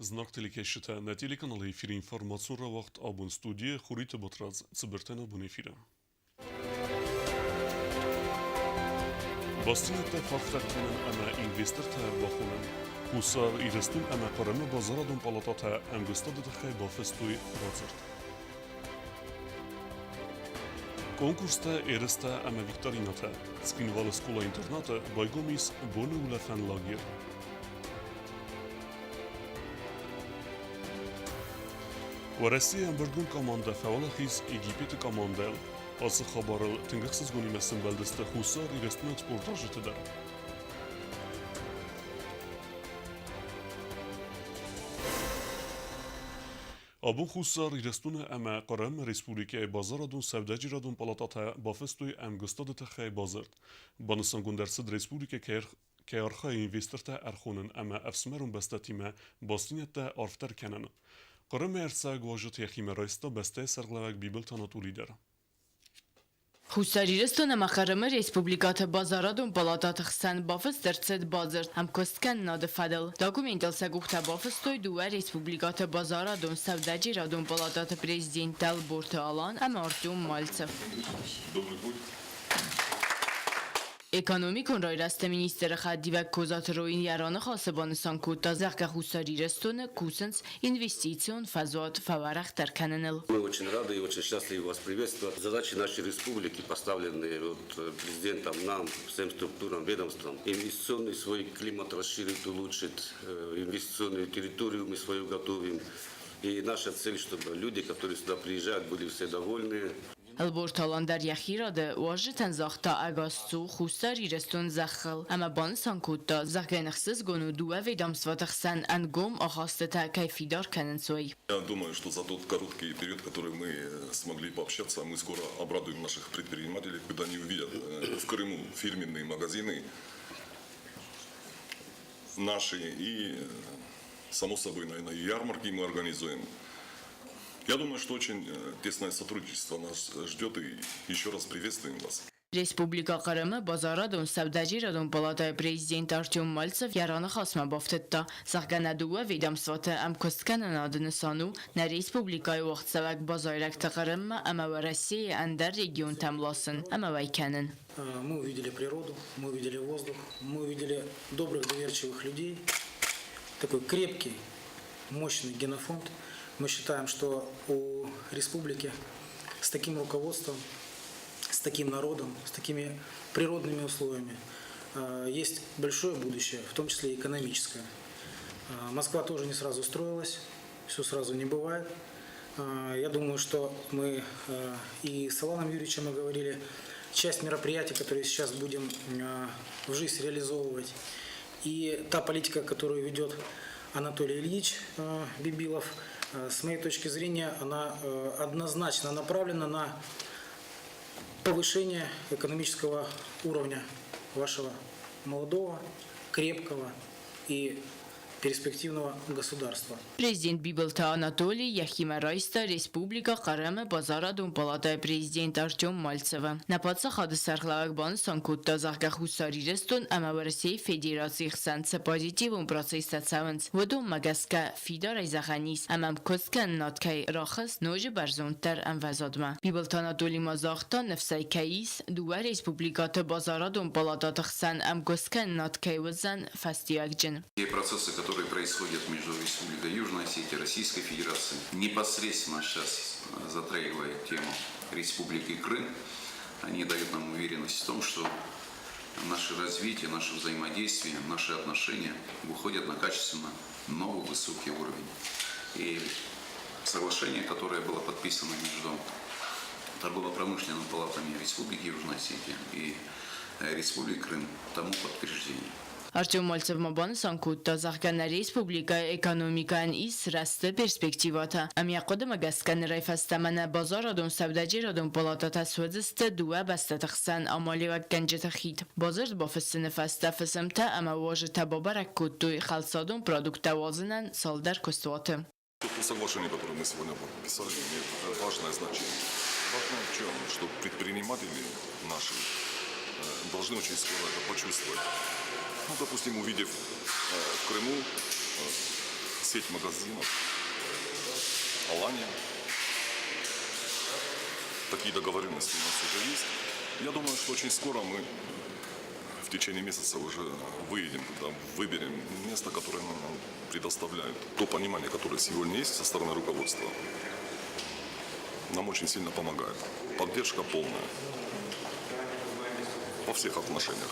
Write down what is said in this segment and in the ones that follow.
Знак телекեշտը նա телеканалы эфири информацион вақт абун студия խուրիտը բտրած ծբրտեն abun էֆիրը։ Բաստինետը ֆակտակտենն ամա ինվեստր թայր բախունն, հուսար իրստուն ամա կարեմը բազարադուն պալատաթա անգստադը դխայ բաֆեստույ բացրտ։ Կոնկուրստը երստը ամա վիկտորինաթա, սկինվալը սկուլա ինտերնատը բայգոմիս բոնը ուլախան լագիր։ В России ամբրդուն կոմանդա ֆավալախից Եգիպետը կոմանդել, ասը խաբարել տնգղսыз գունի məsın բəlդստը խուսար իրեստուն էքսպորտաժը տդար։ Abun խուսար իրեստունը əmə qarəm Respublikaya bazaradun səvdəciradun palatata bafestuy əmgıstadı təxəy bazard. Banısan gündərsid Respublika kəyarxay investorta ərxunun əmə əfsmerun bəstətimə bastinətdə arftər kənənə. Qarəm ərtsəg vajıt yaximəraysta bəstəy sərqləvək bibel tanatu lider. Խուսարիրստոնը մախարմը Ռեսպուբլիկաթը բազարադուն պալատաթը խսան բավս դրցետ բազր, համ կոստկան նադը ֆադել։ Դոկումենտալ սագուղթա բավստոյ դուա Ռեսպուբլիկաթը բազարադուն սավդաջիրադուն պալատաթը պրեզիդենտ տալ բորթը ալան, ամ Արտյոմ Մալցև։ Էկոնոմիկոն ռայրաստը մինիստերը խադիվակ կոզաթրոին յարանը խասեբանը սանքուտա զաղկա խուսարիրստոնը կուսնց ինվեստիцион фазот фаварах тарканенел. Мы очень рады и очень счастливы вас приветствовать. Задачи нашей республики, поставленные президентом, нам, всем структурам, ведомствам, инвестиционный свой климат расширить, улучшить, инвестиционную территорию мы свою готовим. И наша цель, чтобы люди, которые сюда приезжают, были все довольны. البورت هالندر یخیراده واجتن زختا اگاستو خسر ایرستون زخل اما بان سانکوتا زخگن خصص گونو دوه ویدام сватахсан ангом охастета кайфидар каненсой. Я думаю, что за тот короткий период, который мы смогли пообщаться, мы скоро обрадуем наших предпринимателей, когда они увидят в Крыму фирменные магазины наши и, само собой, наверное, и ярмарки мы организуем. Я думаю, что очень тесное сотрудничество нас ждет, и еще раз приветствуем вас. Республика Крымը բազարադուն սավդաջիրադուն պալատայ պրեզիդենտ Արտյոմ Մալցև յարանը խասմա բավտետտա զաղգանադուը վիդամսվատը ամքոստկանն adınısanու նա Республикայի ուղծավակ բազարակտը Крымը ամավա Россия անդար регион тамласын амавайканын. Мы увидели природу, мы увидели воздух, мы увидели добрых, доверчивых людей, такой крепкий, мощный генофонд. Мы считаем, что у республики с таким руководством, с таким народом, с такими природными условиями есть большое будущее, в том числе и экономическое. Москва тоже не сразу строилась, все сразу не бывает. Я думаю, что мы и с Аланом Юрьевичем мы говорили, часть мероприятий, которые сейчас будем в жизнь реализовывать, и та политика, которую ведет Анатолий Ильич Бибилов, с моей точки зрения, она однозначно направлена на повышение экономического уровня вашего молодого, крепкого и перспективного государства. Президент Бибелта Анатолий Яхимарайста Республика Крымը բազարադուն պալատայ պրեզիդենտ Արտյոմ Մալցևը նապացա խադսարխլավակ բան սանքուտա զաղգախուսարիրստուն ամավարսեի ֆեդերացի խսանցը պոզիտիվուն պրոցեսացավնց վդում մագասկա ֆիդար այզախանիս ամամ կոսկան նատքայ ռախս նոժի բարզունտար անվազադմա Բիբելտ Անատոլի մազախտա նվսայքայիս դուա Республиката բազարադուն պալատա խսան ամ կոսկան նատքայ վզան ֆաստիակջն которые происходят между Республикой Южная Осетия и Российской Федерацией, непосредственно сейчас затрагивая тему Республики Крым, они дают нам уверенность в том, что наше развитие, наше взаимодействие, наши отношения выходят на качественно новый высокий уровень. И соглашение, которое было подписано между торгово-промышленными палатами Республики Южная Осетия и Республики Крым, тому подтверждение. Արտյոմ Մալցև մաբանը սանքուտա զաղգանա Ռեսպուբլիկա էկոնոմիկան իս ռաստը պերսպեկտիվատա ամյակոդը մագասկան ռայֆաստամանա բազարադուն սավդաջիրադուն պալատատա սուեձստը դուա բաստատախսան ամալիվակ գանջետա խիտ բազարդ բաֆսսնը ֆաստաֆսմտա ամավաժը табабарак кутуй халсадун продукта вазынан салдар костуаты. Соглашение, которое мы сегодня подписали, имеет важное значение. Важное в чем? Что предприниматели наши должны очень скоро это почувствовать. Ну, допустим, увидев в Крыму сеть магазинов «Алания». Такие договоренности у нас уже есть. Я думаю, что очень скоро мы в течение месяца уже выедем туда, выберем место, которое нам предоставляют. То понимание, которое сегодня есть со стороны руководства, нам очень сильно помогает. Поддержка полная. Во всех отношениях.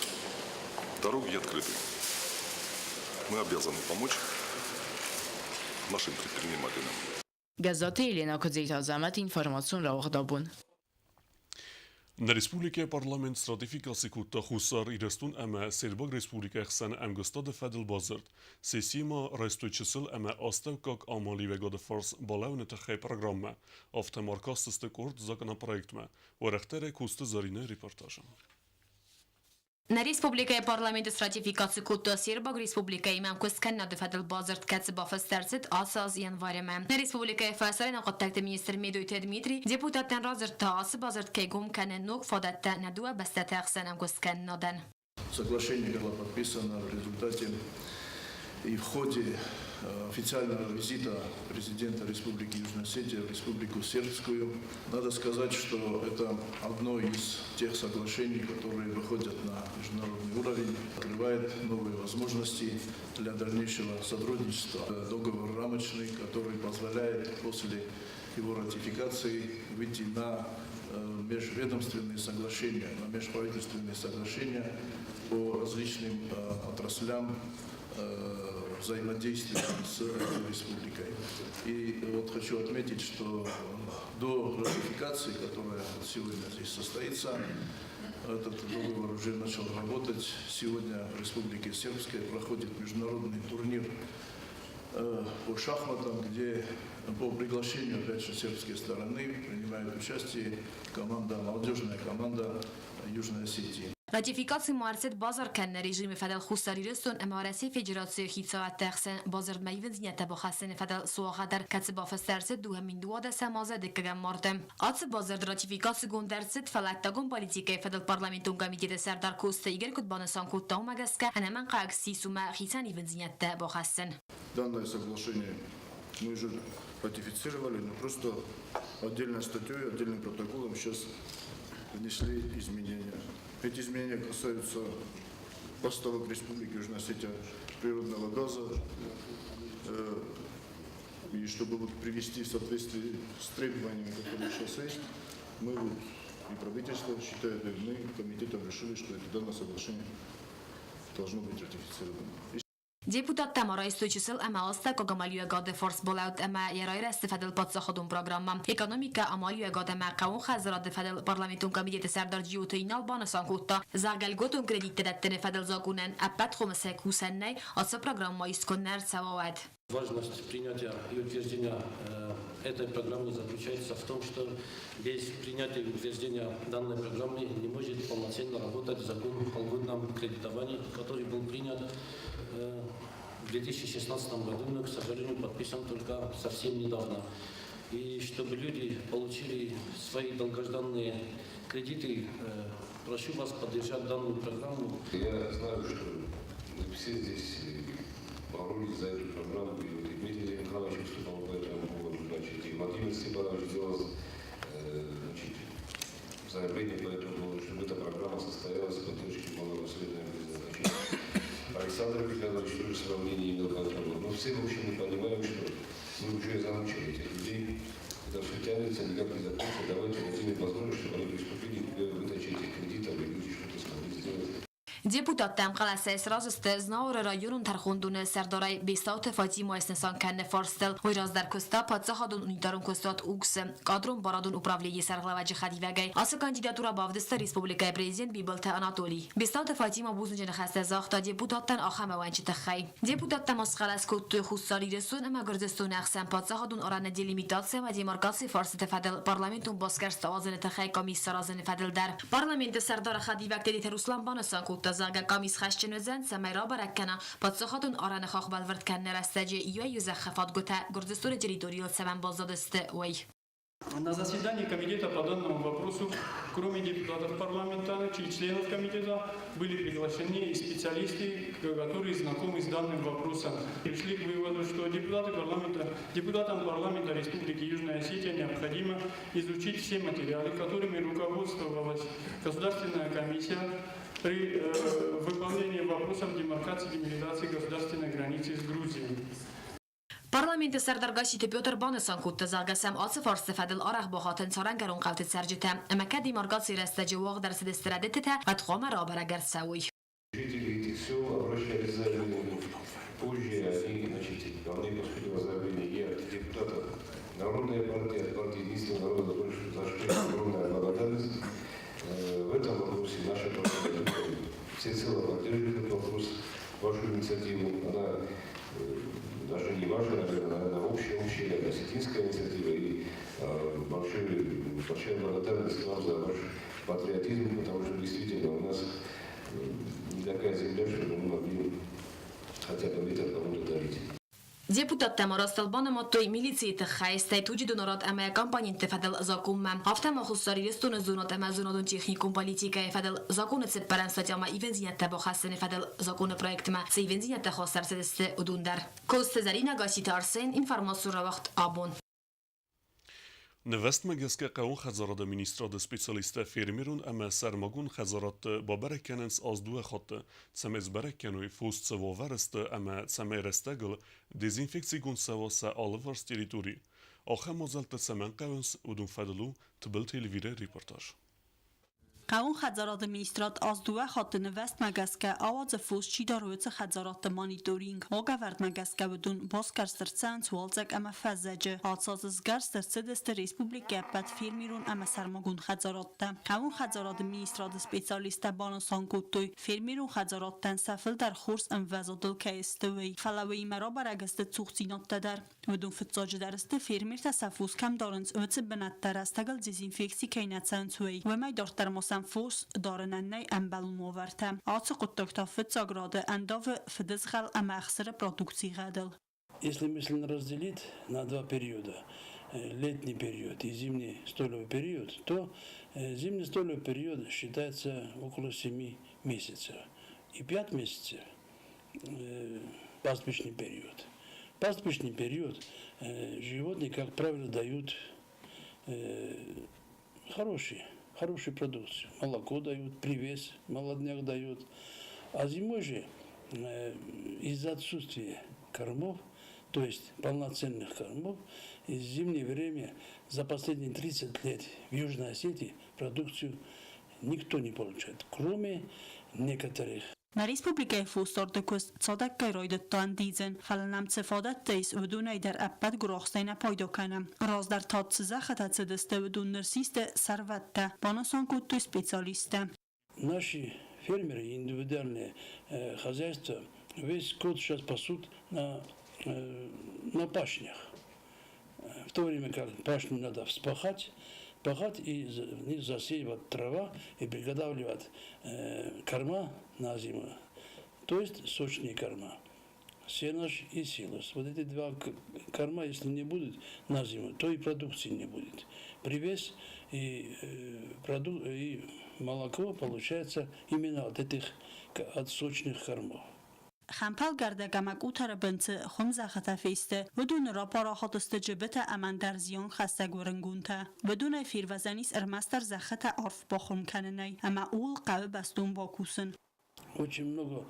Дороги открыты. Мы обязаны помочь нашим предпринимателям. Գազաթի Էլենա Քոձեյթազամատ ինֆորմացիոն ռաղդաբուն Në Respublike Parlament Stratifika Sikuta Husar i restun eme Serbog Respublike Xen em gëstade Fedel Bazërt, se sima restoj qësël eme astev kak amalive gade fars balevne të khej programme, afte markastës të kort zakana projektme, o rehtere kustë zarine reportajën. Në Respublika e Parlamentit Stratifikatë Kutë Serbog Respublika imam kuskan në dëfadël bazërt këtë bafës tërcit asaz janë vareme. Në Respublika e Fasare në këtë të Minister Medojtë Dmitri, депутатën разër të asë bazërt kegum kanë nuk fodat të në dua bestet e aksenëm kuskan në den. Соглашение было подписано в результате и в ходе официального визита президента Республики Южная Осетия в Республику Сербскую. Надо сказать, что это одно из тех соглашений, которые выходят на международный уровень, открывает новые возможности для дальнейшего сотрудничества. Договор рамочный, который позволяет после его ратификации выйти на межведомственные соглашения, на межправительственные соглашения по различным отраслям взаимодействия с республикой. И вот хочу отметить, что до ратификации, которая сегодня здесь состоится, этот договор уже начал работать. Сегодня в Республике Сербской проходит международный турнир по шахматам, где по приглашению, опять же, сербской стороны принимает участие молодежная команда Южной Осетии. Ratifikacji marcet bazar kanë regjimi fedel khusari rëstun e maresi federacijo hica tërsen bazar me vëndinjata bo hasen fedel suaqadar katse ba fsterset duhem min duada samaza de kagam martem. Atse bazar ratifikacji gunderset falattagun politike fedel parlamentun komitete serdar kuste iger kut banesan kutta umagaska ana qaqsi suma khitani vëndinjata bo hasen. Данное соглашение мы уже ратифицировали, но просто отдельной статьей, отдельным протоколом сейчас внесли изменения. Эти изменения касаются поставок Республики Южная Осетия природного газа. И чтобы привести в соответствие с требованиями, которые сейчас есть, мы и правительство считает, и мы комитетом решили, что это данное соглашение должно быть ратифицировано. Deputat Tamara istoqësëll e asta kogamalju e gade force bolaut e me jerajre së fedel pat sa khodun programma. Ekonomika amalju e gade me kaun khazrat dhe fedel parlamentun komitete serdar gjutë i nalbanë sa kutta. Zagal gotun kredite dhe të në fedel zakunen e pat khumëse kusenej, atësë programma i skoner cawawad. Важность принятия и утверждения этой программы заключается в том, что без принятия и утверждения данной программы не может полноценно работать закон о льготном кредитовании, который был принят в 2016 году, но, к сожалению, подписан только совсем недавно. И чтобы люди получили свои долгожданные кредиты, прошу вас поддержать данную программу. Я знаю, что мы все здесь боролись за эту программу, и Дмитрий Николаевич выступал по этому поводу, значит, и Владимир Степанович сделал заявление по этому поводу, чтобы эта программа состоялась в поддержке малого и среднего бизнеса. Александр Михайлович тоже свое мнение имел по этому поводу. Но все, в общем, мы понимаем, что мы уже замучили этих людей, это все тянется, никак не закончится. Давайте дадим им возможность, чтобы они приступили к выдаче этих кредитов, и люди что-то смогли сделать. Deputat tam qalasa esraziste znaur rayonun tarxundun serdaray Bestat Fatima Esnesan kan forstel oyraz dar kosta patsahadun unitarun kostat uks kadron baradun upravliyi serglavacı khadivagay asa kandidatura bavdista Respublikaya prezident Bibalta Anatoli Bestat Fatima buzunjene xasta zaxta deputattan axama wanchi taxay deputat tam asqalas kut xussari resun ama gurdestun axsan patsahadun orana delimitatsiya ve demarkasiya farsete fedel parlamentun baskarsta azene taxay komissar azene fedel dar parlamente serdara khadivagte Ruslan banasan kut زاگا کامیز خشن وزن سمیرا برکنا پادشاهاتون آران خاخ بالورد کنن رستجی یو یوزخ خفات گوته گردستور جریدوریال سمن بازدست وی На заседании комитета по данному вопросу, кроме депутатов парламента и членов комитета, были приглашены и специалисты, которые знакомы с данным вопросом. Пришли к выводу, что депутатам парламента Республики Южная Осетия необходимо изучить все материалы, которыми руководствовалась Государственная комиссия при выполнении вопросов демаркации и демилитации государственной границы с Грузией. Parlamenti Serdargashiti Piotr Bonesan kutta zalgasam atse farsi fadil araq bohatın sarangarun qaltit serjita. Ama kadi margatsi restaji waq darsi destradetita atkhoma rabara garsawi. Жители этих сел обращались за заявлением. Позже они, ко мне поступило заявление, я депутата Народной партии, от партии Единственного народа, за что огромная благодарность. В этом вопросе наша партия всецело поддерживает этот вопрос, вашу инициативу. Она даже не важна, наверное, общая осетинская инициатива. И большая благодарность вам за ваш патриотизм, потому что действительно у нас не такая земля, чтобы мы могли хотя бы где-то кому-то дарить. Депутат Тамara Stalbanama توی میلیتی تخیسته توجد نورات اما کمپانی تفادل زاکوم هفته ما خصوصی رستون زونات اما زونادون تکنیکوم پلیتیکای فدل زاکون سپرانسات اما ایونزیت تبا خاصن فدل زاکون پروژه ما سی ایونزیت تخاصر سدست ودون در کوست زرینه گاشی تارسین اینفرماسیون را وقت آبون. نوست مگسکه قوون خزارات مینیستراد سپیسیالیست فیرمیرون اما سرمگون خزارات با برکننس از دو خط سمز برکنوی فوست سوا ورست اما سمه رستگل دزینفکسیگون سوا سا آلورس تریتوری آخه مازلت سمن قوونس ودون فدلو تبل تلویره ریپورتاج. قوون خزارات مینیسترات از دو خط نوست مگسکه آواز فوز چی دارویت خزارات مانیتورینگ آگورد مگسکه بدون باسکرسترسن سوالزک اما فزجه آتساززگرسترسه دست ریسپوبلیکه بد فیرمیرون اما سرمگون خزارات ده قوون خزارات مینیسترات سپیسیالیست بانسان کوتوی فیرمیرون خزارات تن سفل در خورس ام وزادل که استوی خلاوی مرا برگسته تخصینات در بدون فتزاج درسته فیرمیر تصفوز کم دارنز اوت بنت درستگل دیزینفکسی کینت سنسوی و می دارتر مسن فوس دارننه امبلون موورته آت قطعتا فتزاگراده انداف فدزخل ام اخسر продукции гадал. Если мысленно разделить на два периода, летний период и зимний столовый период, то зимний столовый период считается около 7 месяцев. И 5 месяцев пастбищный период. Пастбищный период животные, как правило, дают хорошую продукцию. Молоко дают, привес, молодняк дают. А зимой же из-за отсутствия кормов, то есть полноценных кормов, в зимнее время за последние 30 лет в Южной Осетии продукцию никто не получает, кроме некоторых. На республике фустардекус цадак кайройдтан дизен фаланам цфадат тейс ودون در ابد گراخستین پایدا کنم راز در تادسزه خطت سدسته ودون نرسیسته سروته بانسان کتو специалисте. Наши фермеры, индивидуальные хозяйства, весь год сейчас пасут на пашнях. В то время как пашню надо вспахать и засеивать трава и приготавливать корма на зиму, то есть сочные корма. Сенош и силос. Вот эти два корма, если не будут на зиму, то и продукции не будет. Привес и молоко получается именно от этих от сочных кормов. خمپل گرده گمک او تر بنت خمزه خطفیسته بدون را پاراخات استجبت امن در زیان خسته گورنگونته بدون فیروزنیس ارمستر زخت عرف با خم کننی اما اول قوه بستون با کوسن. Очень много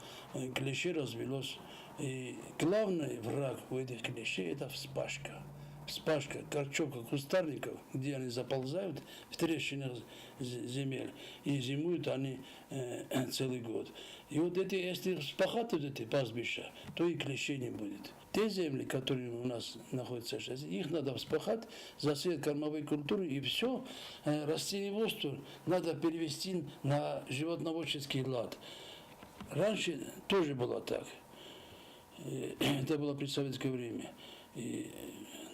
клише развелось. И главный враг у этих клише это вспашка. Вспашка корчовка кустарников, где они заползают в трещинах земель и зимуют они целый год. И вот эти, если вспахать вот эти пастбища, то и клещей не будет. Те земли, которые у нас находятся сейчас, их надо вспахать, засеять кормовой культурой и все. Растениеводство надо перевести на животноводческий лад. Раньше тоже было так. Это было при советское время. И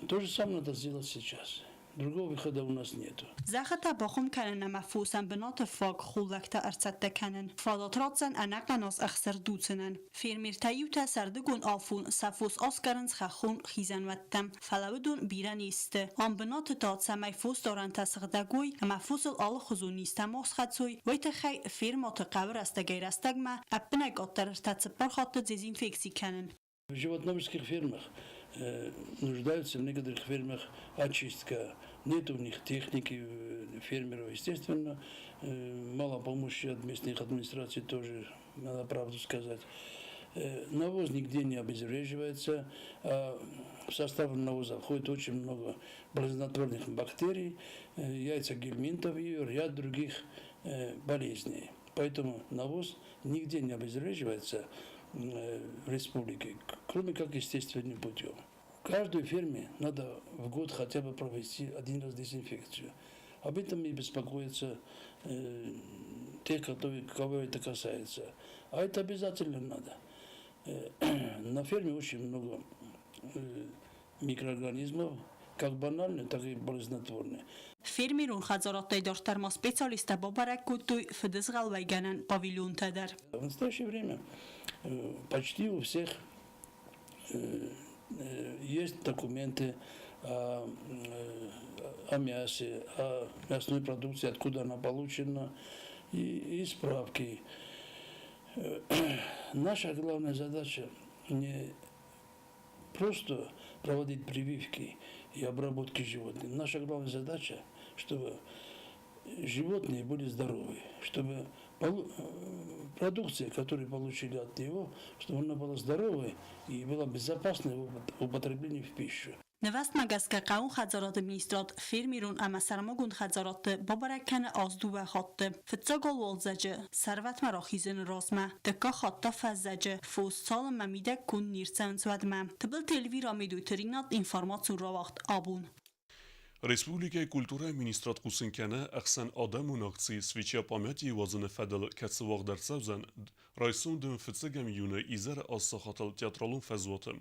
то же самое надо сделать сейчас. Другого выхода у нас нету. Zachte Bochum kennen am Fußen benannte Fog Hulekta Erzette kennen. Fadotrotzen anaklanos achser dutzenen. Firmir Tayuta Sardegun Alfun Safus Oscarens Chachun Chizenwettem. Falawdun Biraniste. Am benannte Tatsa mai Fuß Doranta Sardagui am Fußel alle Khuzunista Moschatsui. Weitechai Firma Taqawr Astagirastagma Apneg Otter Tatsaparhat Desinfekcji kennen. В животноводческих фермах нуждаются в некоторых фермах очистка. Нет у них техники фермеров, естественно. Мало помощи от местных администраций тоже, надо правду сказать. Навоз нигде не обезвреживается, а в состав навоза входит очень много болезнетворных бактерий, яйца гельминтов и ряд других болезней. Поэтому навоз нигде не обезвреживается в республике, кроме как естественным путем. В каждой ферме надо в год хотя бы провести один раз дезинфекцию. Об этом и беспокоятся те, кого это касается. А это обязательно надо. На ферме очень много микроорганизмов, как банальные, так и болезнетворные. Фермерун хазарат дортерма специалиста Бобарак Кутуй Федезгал Вайганан павильон Тедер. В настоящее время почти у всех есть документы о мясе, о мясной продукции, откуда она получена, и справки. Наша главная задача не просто проводить прививки и обработки животных. Наша главная задача, чтобы животные были здоровы, чтобы продукция, которую получили от него, чтобы она была здоровой и была безопасной в употреблении в пищу. Նվաստ մագասկա կաուն խածարատը մինիստրատ ֆիրմիրուն ամասարմագուն խածարատը բաբարականը ազդու խատտը ֆծագոլ ոլձաջը սարվատ մարախիզն ռոսմա տկա խատտա ֆազաջը ֆուս սալը մամիդա կուն նիրցանցվադմա տբլ տելվիր ամիդու տրինատ ինֆորմացիու ռավախտ աբուն Республикայի կուլտուրայի մինիստրատ Կուսինքյանը ախսան ադամ ունակցի սվիչյա պամյատի վազնը ֆեդել կեցվող դարցավզան ռայսում դում ֆծգամ յունը իզեր ասախատալ թեատրալուն ֆեզվոտը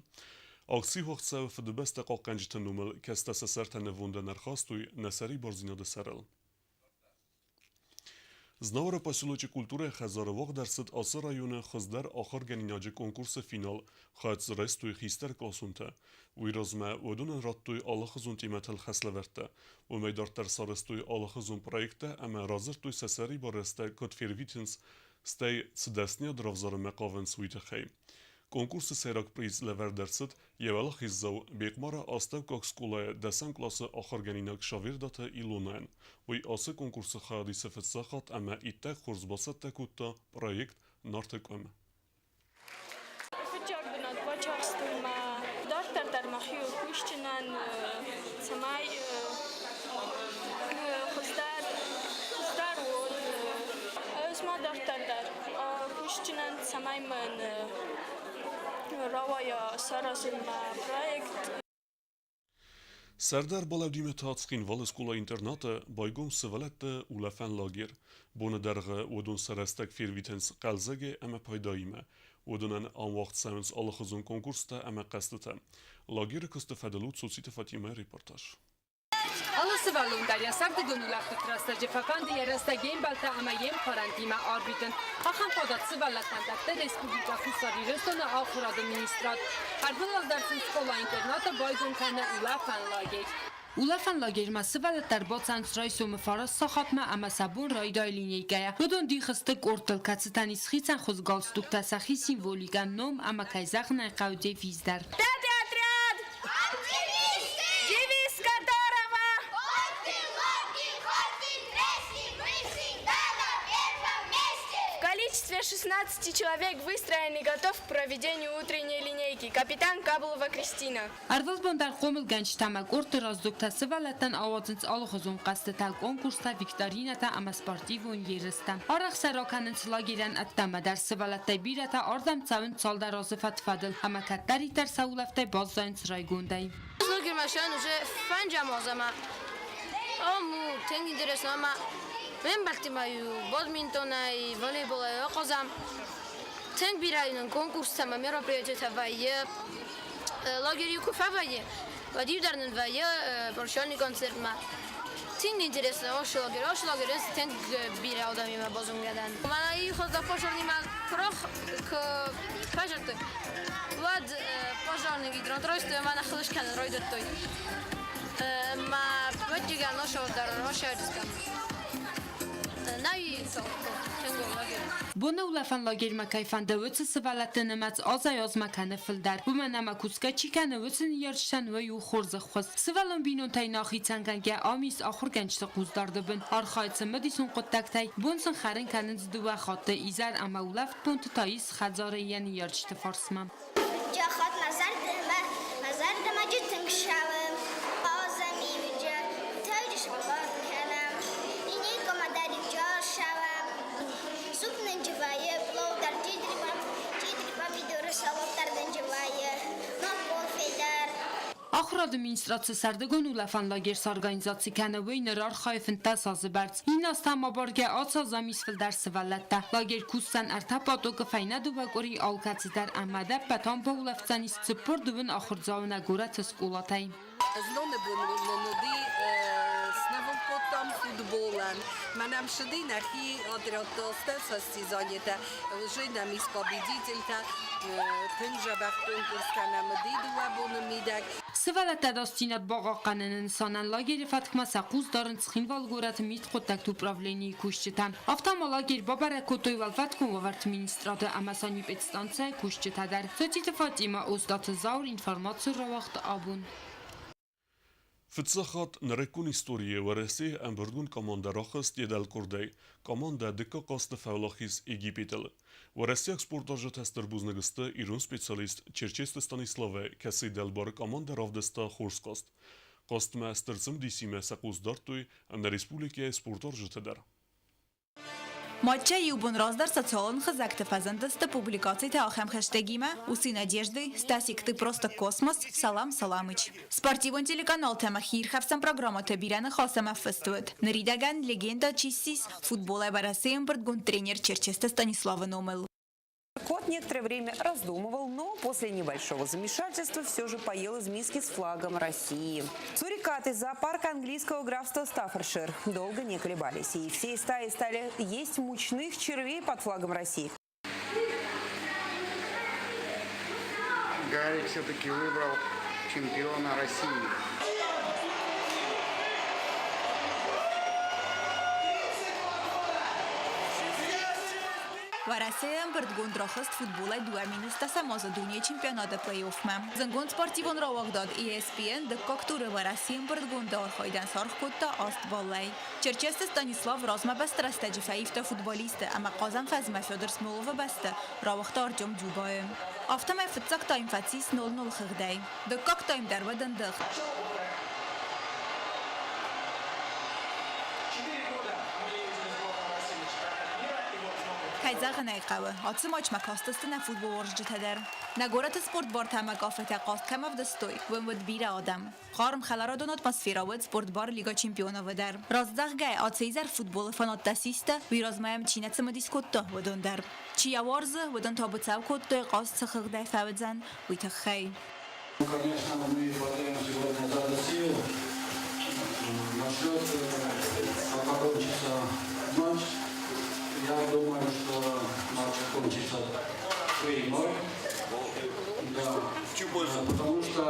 Ակցի հողցավ ֆդբեստ կողկանջտնումել կեստասասարտանը վունդանար խաստույ նասարի բորզինոդը սարել Знавара поселочек культуры Хазаровог дарсет Асы районы Хыздар ахыр генинажы конкурсы финал хац рестуй хистер класунта. Уйразма одунан раттуй аллахызун тиметел хаславерта. Умейдартар сарыстуй аллахызун проекта ама разыртуй сасари бареста котфервитинс стей цдесния дравзары мекавен суитахей. Конкурсы сайрак приз левер дарсет евала хиззау бекмара астав как скулая десен классы ахыр генинаг шавирдата илунан. Уй асы конкурсы хадисе фетсахат ама иттек хурзбасат текутта проект нартек öme. Фичардынат бачарстыма дартар махию кущинан самай хыздар вот өзма дартардар кущинан самаймын Равая Саразылма проект. Сардар балавдиме таацқин вал скула интерната байгом сывалатта улафан лагер. Боны дарғы одун сарастак фирвитенс қалзаге ама пайдаиме. Одунан анвақт саймыз алахызун конкурста ама қастыта. Лагер кысты фадалут соците Фатима репортаж. Alası voluntarya sardıgın ulaqtı trastacı fakandı yarastagin balta amayem karantima arbitın. Hakan podatsı vallatandakta Respublika Husari Restona ahuradı ministrat. Harbıl aldarsın skola internata baygun kanı ulafan lager. Ulafan lagerması valatlar botsan sraysumu faras saxatma ama sabun rayday lineykaya. Rodon dixıstık ortal katsıtani sxitsan xuz galstukta saxi simvolika nom ama kayzaqna qavde vizdar. В количестве 16 человек выстроен и готов к проведению утренней линейки. Капитан Каблова Кристина. Arvazbandar xomil ganchtamak orta razduktası valatan avazınç alıxuzun qastıtal konkursta viktorinata ama sportivun yerista. Araq sarakanın slagiren attama dersi valattay birata ardam çavın çalda razı fatfadıl ama kattari ter saulaftay bazzayn sıraygunday. Слогер машин уже фанджамозама. Тен интересно, ама мен балтимаю бадминтона и волейбола оқозам. Тен бирайнын конкурстама мероприятията вайы. Лагери куфа вайы. Вадим Дарненвая, прощальный концерт ма. Тинг интересно, ошлагерес, тинг бира одами ма бозунгадан. Мана и хозда пожарный ма крох к пожарты. Влад пожарный гидрон тройство мана хлышкан ройдет той. Ма поддига нашего дара рошадискам. Buna ulafan lager makayfan davutsa savalatın emats azayaz makanı fıldar. Bu menama kuska çikanı vutsun yarıştan ve yu xorza xos. Sıvalın binun tay naxi çangange amis axur gençte quzdardı bin. Arxaytsı medison qottaktay. Bunsun xarin kanın zduva xattı izar ama ulaft puntu tayis xadzare yani yarıştı farsmam. Jahat nazar demacı tıngşavım. Azami vüca taycış balar kanam. İni komadari jarşavım. Supnın civayı, plovdar cidriba midorı salatlardan civayı. Nopol feder. Axır administrasiya sardagon ulafan lager sarganizatsiya kanavay nerar xayfın tasazı berts. İnastan mabarge atsa zamis fıldar sıvallatta. Lager kussan ertapato gıfayna duvagori alkatsitar amada patan pa ulafzanis spor duvun axır zavına gura tıskulatay. Zlone bunun снавом потом футболом. Манам шди нахи отротосте состязанието. Уже нам из победителя тынжабах конкурс канам дидуа бунумидак. Sıvallatta dastinat bağaqanın insanan lageri fatkma saquz darın tsxin valgorat mit qottakt upravleniyi kushchitan. Avtama lager babara kotoy valvatkun vavart ministrata amasani petstanca kushchitadar. Zotite Fatima ostat zaur informatsiya ravaqt abun. Фицахат нарекун история вареси амбургун командарахас дедал курдей, команда дека касты фавлахис Египетел. Вареси экспортажа тестер бузнагысты ирун специалист Черчесте Станиславе, каси делбар команда равдеста хорскаст. Кастма стерцем дисиме сакуздартуй, на республике спортажа тедер. Матча юбун раздар социалон хазакты фазандасты публикацияты ахам хэштегима усы надежды Стасик ты просто космос Салам Саламыч. Спортивон телеканал тема хирхавсан программа табираны хасама фестует. Наридаган легенда чистис футбола барасеем бардгун тренер Черчесте Станислава Номел. Кот некоторое время раздумывал, но после небольшого замешательства все же поел из миски с флагом России. Сурикаты зоопарка английского графства Стаффордшир долго не колебались, и всей стаи стали есть мучных червей под флагом России. Гарри все-таки выбрал чемпиона России. Варасеем бардгун дрохаст футбола 2 минуста самоза дуния чемпионата плей-оффма. Зангун спортивон ровагдад ESPN да коктуры Варасеем бардгун да орхойдан сархкутта аст баллай. Черчесте Станислав разма баста растаджифаифта футболиста, ама Казан Фазма Федор Смолова баста равахта Артем Дюбаем. Автомай футсак тайм фатсис 0-0 хыгдай. Да как тайм дарвадан дых. Хайзаган айқавы, атсы матч макастысты на футбол оржитадер. На город спорт бар тамак афета каст камав дастой, вымвуд бира адам. Харм халарадон атмосферавыд спорт бар лига чемпионовы дар. Раздахгай атсейзар футбол фанат тасиста, виразмаям чинацама дискотто выдон дар. Чия варзы выдон табыцав котто каст сахыгдай фавыдзан, уйтаххай. Конечно, мы благодарим сегодня за Россию. Насчет, как окончится матч, я думаю, что матч кончится 3-0. Да. Потому что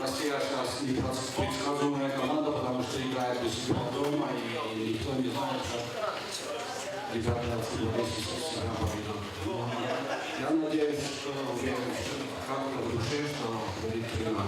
Россия сейчас не предсказуемая команда, потому что играет у себя дома, и никто не знает, как ребята футболисты себя поведут. Я надеюсь, что уверен, как-то в душе, что будет 3-0.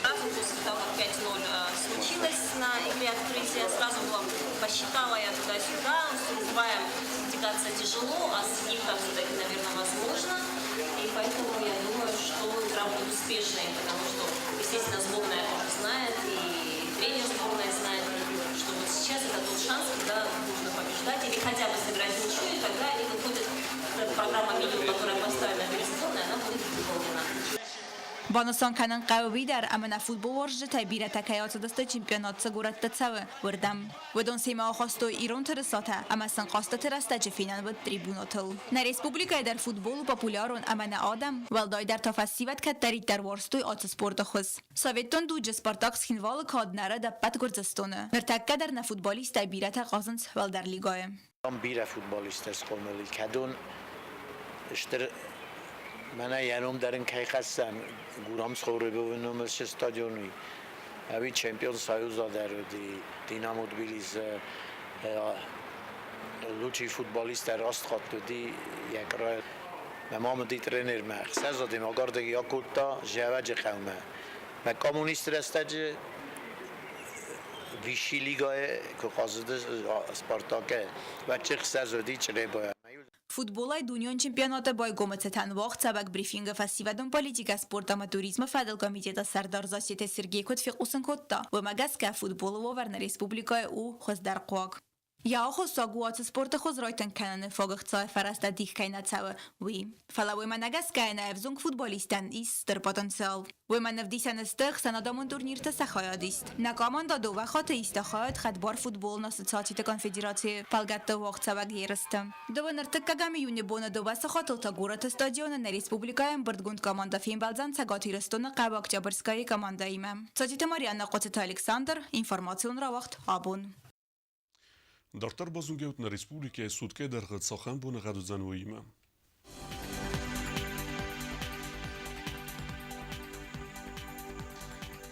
Сразу после того, как 5-0 случилось на игре открытия, сразу было, посчитала я туда-сюда, с Уругваем тягаться тяжело, а с Египтом, наверное, возможно. И поэтому я думаю, что игра будет успешной, потому что, естественно, сборная тоже знает, и тренер сборной знает, что вот сейчас это тот шанс, когда нужно побеждать, или хотя бы сыграть ничью, и тогда они выходят, программа минимум, которая поставлена перед сборной, она будет выполнена. Բանասան կանան ყավի դար ամենա ֆուտբոլ վարժը բիրատակայած դստը չեմպիոնատ ծգուրատ տծավը վրդամ վդոն սիմա ախոստո իրոն թրսաթա ամասան қоста թրաստաճը ֆինան վդ տրիբունոտլ на республика դար ֆուտբոլу популярон ամենա адам վալդայ դար թոֆասիվատ կատարի դար վարստոյ ածը սպորտը խոս Սովետոն դուջը Սպարտակ սխինվալը կադնարը դա պատ գորձստոնը նրտակկա դար նա ֆուտբոլիստայ բիրատա qazınց վալդար լիգայը Bira futbolisters olmalı. Kadın işte bana yanım derin kayıkasam guram sonra bir oynamış stadyonu. Abi Champions Soyuz'a derdi. Dinamo Tbilisi luci futbolistler rast katladı. Yakra Mehmet trener me. Sezadim agardaki Yakut'ta Javac kavme. Me komünist rastacı Vyšší liga je kazıdı Spartak'e ve çık sezodi çreboya. Ֆուտբոլայ դունյոն չեմպիոնատը բայ գոմեցեթան վաղ ցավակ բրիֆինգը ֆասիվադոն պոլիտիկա սպորտամա туриզմը ֆադել կոմիտետը Սարդար Զասիթե Սերգեյ Քոթֆիխուսն քոտտա ոմագասկա ֆուտբոլը վովերնը ռեսպուբլիկայ ու խոզդար ყوակ Ja auch so gut Sport Reiten können Vogel Farasta dich keiner Zauber wie Fala wo man agas keine Evzung Futbolisten ist der Potenzial wo man auf diesen Stach sanadam Turnier تسخیاد است نکاماندا دو وقت استخاد خدبار فوتبال ناسوسیاسیت کنفدراسیون پالگات وقت سوگ هرستم دو نرتکگام یونی بون دو واسه خاطر تا گورت استادیون نه республикаем بردگوند کاماندا فیم بالزان سگاتی رستون قاب اکتبرسکای کاماندا ایمم ساتیت ماریانا قطت الکساندر اینفورماسیون را وقت آبون Դարտար բազունգեուտն ռեսպուբլիկայի սուտկե դերղդ սախան բունը գադուզանվույիմը։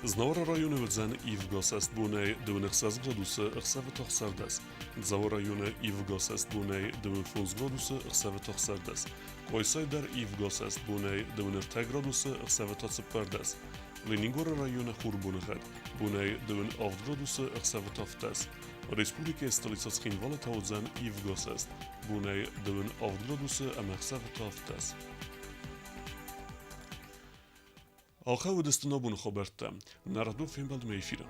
Znavara rayonu vëdzan Ivgasest bunej 9 gradusë ëksave të xardes. Dzavo rayonu Ivgasest bunej 9 gradusë ëksave të xardes. Kojsaj der Ivgasest bunej 9 gradusë ëksave të cëpërdes. Leningora rayonu Xurbunë bunej 9 gradusë ëksave të ftes. Respublike stolica Skinvalet Hauzen Ivgasest bunej 9 gradusë ëksave të ftes. آخر و دستنا بون خبرت نردو فیلم بند میفیرم